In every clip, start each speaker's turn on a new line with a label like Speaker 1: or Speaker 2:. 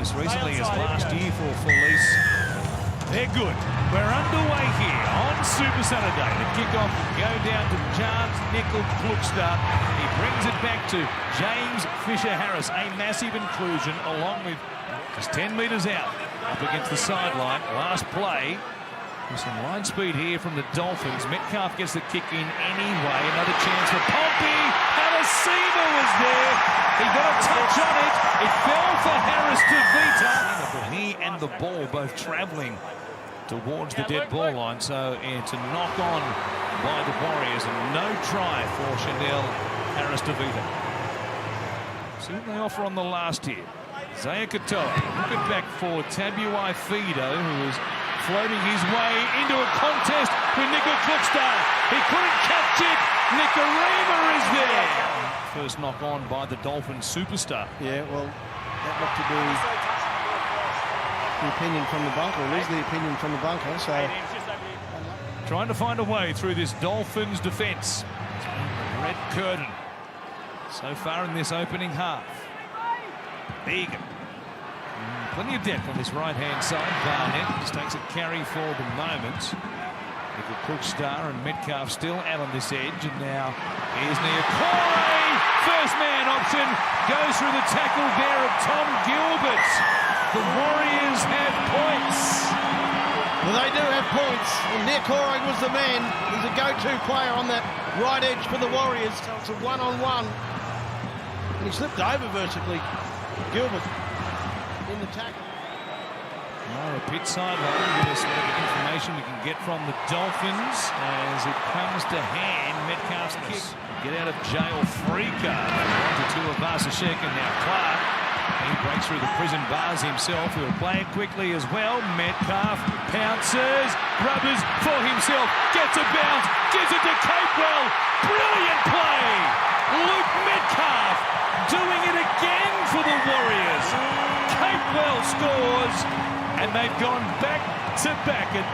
Speaker 1: as recently as last year for Felice. They're good. We're underway here on Super Saturday. The kickoff will go down to James Nickel-Klukstad. He brings it back to James Fisher-Harris. A massive inclusion along with just 10 metres out up against the sideline. Last play. There's some line speed here from the Dolphins. Metcalf gets the kick in anyway. Another chance for Pompey. Halasima was there. He got a touch on it. It fell for Harris to Vita. He and the ball both travelling towards the dead ball line. So it's a knock on by the Warriors and no try for Chanel Harris to Vita. See what they offer on the last here. Zaya Katoa looking back for Tabuai Fido, who was floating his way into a contest with Nickel-Klukstad. He couldn't catch it. Nicarima is there. First knock on by the Dolphins superstar.
Speaker 2: Yeah, well, that looked to be the opinion from the bunker. It is the opinion from the bunker, so...
Speaker 1: Trying to find a way through this Dolphins defence. Red curtain so far in this opening half. Egan. Plenty of depth on this right-hand side. Barnett just takes a carry for the moment. Nickel-Klukstad and Metcalf still out on this edge. And now here's Niokore. First man option. Goes through the tackle there of Tom Gilbert. The Warriors have points.
Speaker 2: Well, they do have points. And Niokore was the man. He's a go-to player on that right edge for the Warriors. So it's a one-on-one. And he slipped over vertically. Gilbert in the tackle.
Speaker 1: A pit sideline. Give us whatever information we can get from the Dolphins as it comes to hand. Metcalf's kick. Get out of jail free card. To Tuivasa-Sheck and now Clark. He breaks through the prison bars himself. He'll play it quickly as well. Metcalf pounces. Rubbers for himself. Gets a bounce. Gives it to Capewell. Brilliant play. Luke Metcalf doing it again for the Warriors. Capewell scores, and they've gone back-to-back at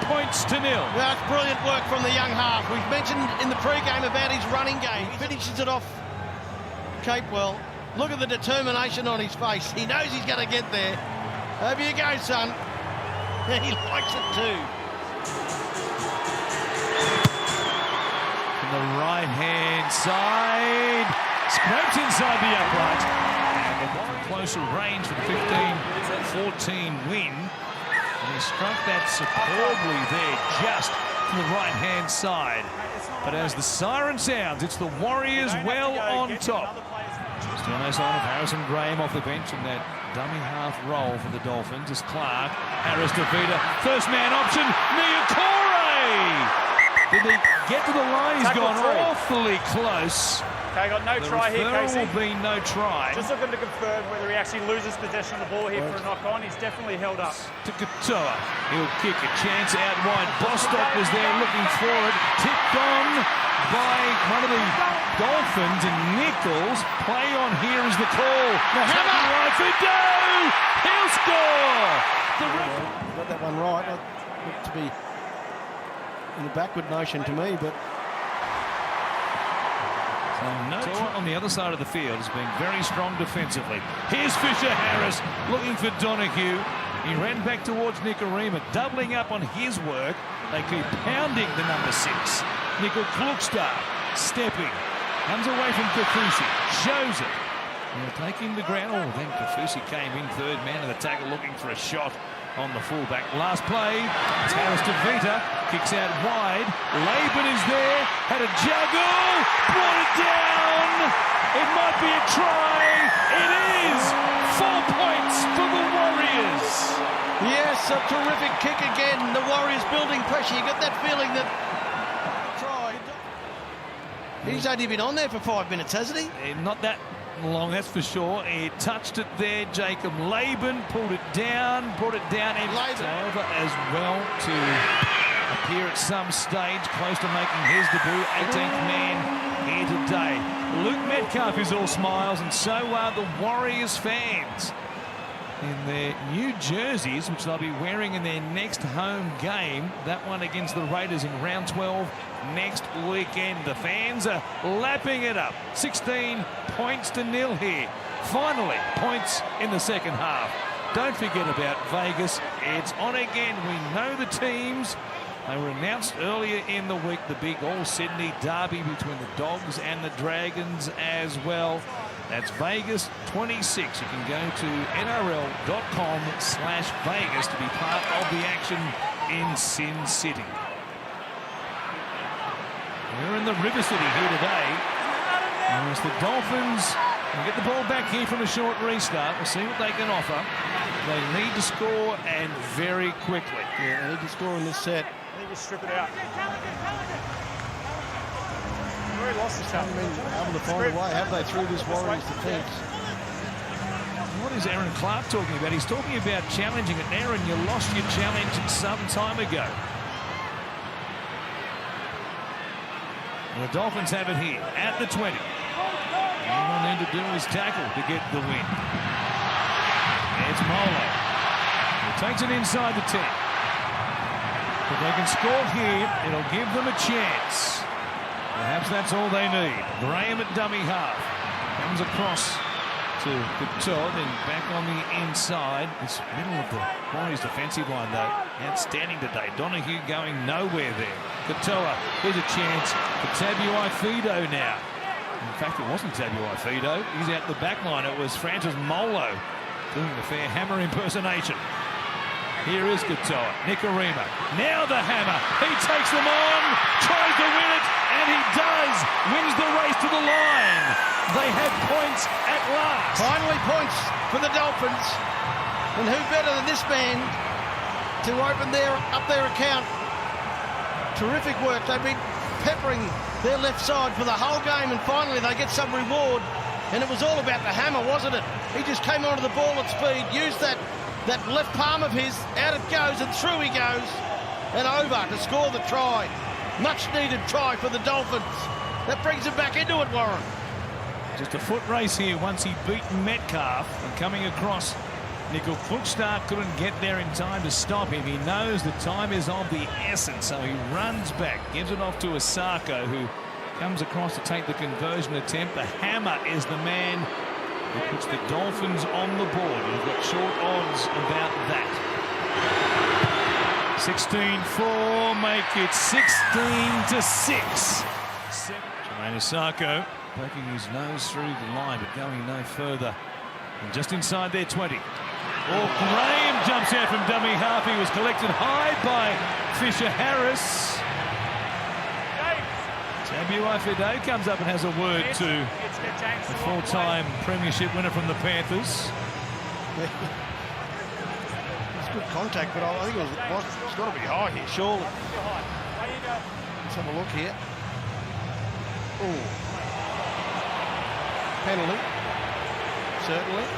Speaker 1: 8 points to nil.
Speaker 2: Well, it's brilliant work from the young half. We've mentioned in the pre-game about his running game. He finishes it off, Capewell. Look at the determination on his face. He knows he's going to get there. Over you go, son. He likes it too.
Speaker 1: From the right-hand side. Scrapes inside the upright. And a closer range for the 15-14 win. And he struck that superbly there just to the right-hand side. But as the siren sounds, it's the Warriors well on top. Still no sign of Harrison Graham off the bench in that dummy half roll for the Dolphins. It's Clark. Harris to Vita. First man option. Niokore! Did he get to the line? He's gone awfully close.
Speaker 3: Okay, got no try here, Casey.
Speaker 1: Will be no try.
Speaker 3: Just looking to confirm whether he actually loses possession of the ball here for a knock-on. He's definitely held up.
Speaker 1: To Katoa. He'll kick a chance out wide. Bostock was there looking for it. Tipped on by one of the Dolphins, and Nichols. Play on here is the call.
Speaker 2: The hammer!
Speaker 1: Right for Doe! He'll score!
Speaker 2: Got that one right. It looked to be in the backward motion to me, but...
Speaker 1: On the other side of the field has been very strong defensively. Here's Fisher-Harris looking for Donahue. He ran back towards Nicarima, doubling up on his work. They keep pounding the number 6. Nickel-Klukstad stepping. Comes away from Kafusi. Shows it. They're taking the ground. Oh, then Kafusi came in third man of the tackle looking for a shot on the fullback. Last play. It's Harris to Vita. Kicks out wide. Laban is there. Had a juggle. Brought it down. It might be a try. It is. 4 points for the Warriors.
Speaker 2: Yes, a terrific kick again. The Warriors building pressure. You got that feeling that... Try. He's only been on there for 5 minutes, hasn't he?
Speaker 1: Not that long, that's for sure. He touched it there. Jacob Laban pulled it down, brought it down, and over as well to appear at some stage close to making his debut. 18th man here today. Luke Metcalf is all smiles, and so are the Warriors fans in their new jerseys, which they'll be wearing in their next home game. That one against the Raiders in round 12 next weekend. The fans are lapping it up. 16 points to nil here Finally, points in the second half. Don't forget about Vegas. It's on again. We know the teams. They were announced earlier in the week, the big All-Sydney derby between the Dogs and the Dragons as well. That's Vegas 26. You can go to nrl.com/Vegas to be part of the action in Sin City. We're in the River City here today. And it's the Dolphins. We'll get the ball back here from a short restart. We'll see what they can offer. They need to score, and very quickly.
Speaker 2: Yeah, they need to score in this set.
Speaker 3: I think you strip it out. Very lost this time.
Speaker 2: Haven't been able to find a way, have they, through this Warriors defence?
Speaker 1: What is Aaron Clark talking about? He's talking about challenging it. Aaron, you lost your challenge some time ago. And the Dolphins have it here at the 20. All they need to do is tackle to get the win. It's Molo. He takes it inside the 10. If they can score here, it'll give them a chance. Perhaps that's all they need. Graham at dummy half. Comes across to Couture, then back on the inside. This middle of the Warriors defensive line, though, outstanding today. Donahue going nowhere there. Couture, here's a chance for Tabuai Fido now. In fact, it wasn't Tabuai Fido. He's out the back line. It was Francis Molo doing the fair hammer impersonation. Here is Couture. Nicarima. Now the hammer. He takes them on. Tries to win it. And he does. Wins the race to the line. They have points at last.
Speaker 2: Finally points for the Dolphins. And who better than this man to open up their account. Terrific work. They've been peppering their left side for the whole game, and finally they get some reward. And it was all about the hammer, wasn't it? He just came onto the ball at speed, used that left palm of his, out it goes, and through he goes, and over to score the try. Much needed try for the Dolphins. That brings him back into it, Warren.
Speaker 1: Just a foot race here once he beat Metcalf, and coming across, Nickel Klukstad couldn't get there in time to stop him. He knows the time is of the essence, so he runs back, gives it off to Asako, who comes across to take the conversion attempt. The hammer is the man who puts the Dolphins on the board. We've got short odds about that. 16-4, make it 16-6. Jermaine Asako poking his nose through the line, but going no further. And just inside their 20. Oh, Graham jumps out from dummy half. He was collected high by Fisher-Harris. Tabuai Fido comes up and has a word to the full-time Premiership winner from the Panthers.
Speaker 2: It's good contact, but I think it's got to be high here, surely. Let's have a look here. Oh. Penalty. Certainly.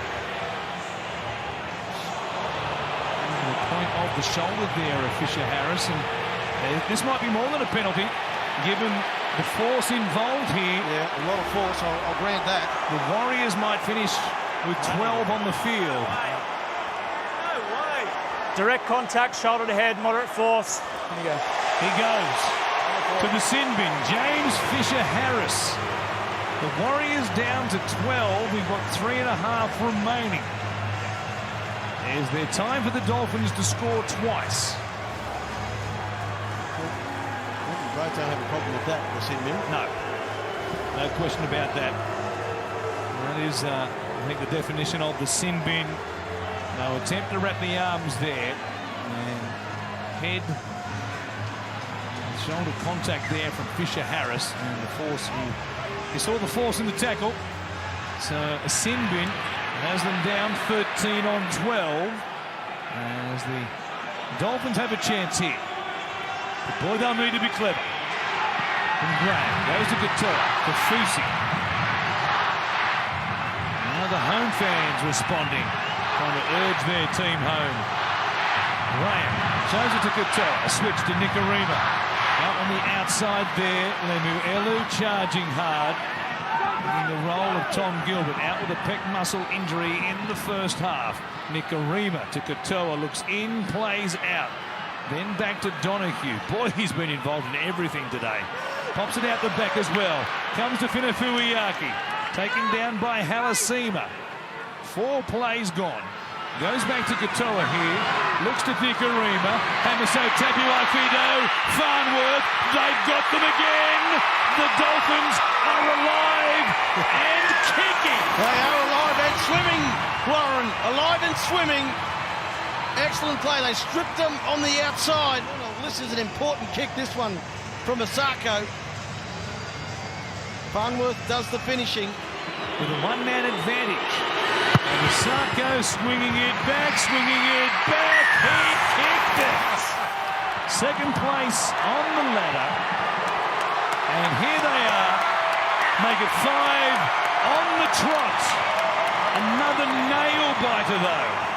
Speaker 1: The point of the shoulder there of Fisher-Harris, and this might be more than a penalty, given the force involved here.
Speaker 2: Yeah, a lot of force, I'll grant that.
Speaker 1: The Warriors might finish with 12 on the field.
Speaker 3: No way. Direct contact, shoulder to head, moderate force. Here you go.
Speaker 1: He goes to the sin bin. James Fisher-Harris. The Warriors down to 12. We've got 3.5 remaining. Is there time for the Dolphins to score twice?
Speaker 2: Both don't have a problem with that, the sin bin.
Speaker 1: No. No question about that. That is, I think, the definition of the sin bin. No attempt to wrap the arms there. And head and shoulder contact there from Fisher-Harris. And the force, you saw the force in the tackle. So a sin bin has them down 13 on 12. As the Dolphins have a chance here. But boy, they'll need to be clever. And Graham goes to Couture, to Fusi. Now the home fans responding, trying to urge their team home. Graham shows it to Couture, a switch to Nicarima. Out on the outside there, Lemuelu charging hard. In the role of Tom Gilbert, out with a pec muscle injury in the first half. Nicarima to Couture, looks in, plays out. Then back to Donahue. Boy, he's been involved in everything today. Pops it out the back as well. Comes to Finafuiaki. Taken down by Halasima. 4 plays gone. Goes back to Katoa here. Looks to Thikarima. Hamiso Tabuai-Fido. Farnworth. They've got them again. The Dolphins are alive and kicking.
Speaker 2: They are alive and swimming, Warren. Alive and swimming. Excellent play. They stripped them on the outside. Well, this is an important kick, this one, from Asako. Farnworth does the finishing.
Speaker 1: With a one-man advantage. And Asako swinging it back. He kicked it. Second place on the ladder. And here they are. Make it 5 on the trot. Another nail biter though.